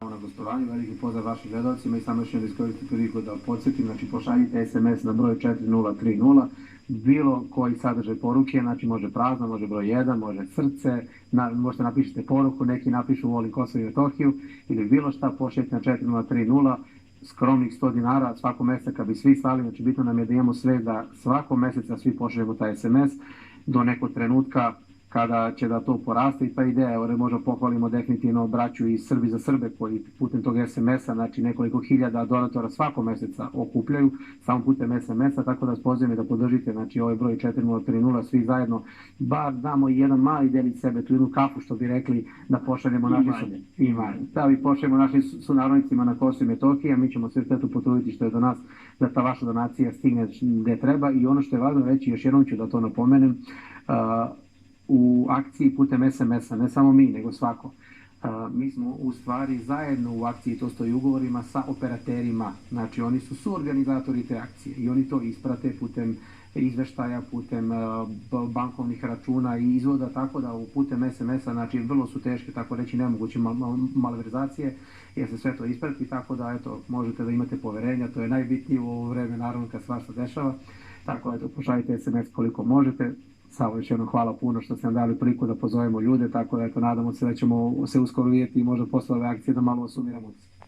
Na gostovanju, veliki pozdrav vašim gledalcima i samo još jednom iskoristiti priliku da podsjetim, znači pošaljite SMS na broj 4030, bilo koji sadržaj poruke, znači može prazno, može broj 1, može srce, možete napišite poruku, neki napišu volim Kosovo i Metohiju ili bilo šta, pošaljite na 4030, skromnih 100 dinara svako mjeseca kad bi svi slali, znači bitno nam je da imamo sve da svako mjeseca svi pošaljemo taj SMS do nekog trenutka kada će da to poraste i ta ideja, evo možda pohvalimo definitivno braću i Srbi za Srbe koji putem tog SMS-a, znači nekoliko hiljada donatora svako meseca okupljaju, samo putem SMS-a, tako da vas pozivam da podržite, znači ovaj broj 4030, svi zajedno, bar damo jedan mali delić sebe, tu jednu kafu što bi rekli, da pošaljemo našim sunarodnicima na Kosovo i Metohiji, a mi ćemo sve tu potruditi što je do nas, da ta vaša donacija stigne gde treba. I ono što je važno reći, još jednom ću da to napomenem, u akciji putem SMS-a, ne samo mi, nego svako. Mi smo u stvari zajedno u akciji, to stoji u ugovorima, sa operaterima, znači oni su suorganizatori te akcije i oni to isprate putem izveštaja, putem bankovnih računa i izvoda, tako da putem SMS-a, znači vrlo su teške, tako reći nemoguće malverzacije, jer se sve to isprati, tako da eto, možete da imate poverenja, to je najbitnije u ovo vreme, naravno kad svašta dešava, tako eto, pošaljite SMS koliko možete. Samo još jednom hvala puno što ste nam dali priliku da pozovemo ljude, tako da eto, nadamo se da ćemo se uskoro vidjeti i možda posle ove akcije da malo osumiramo.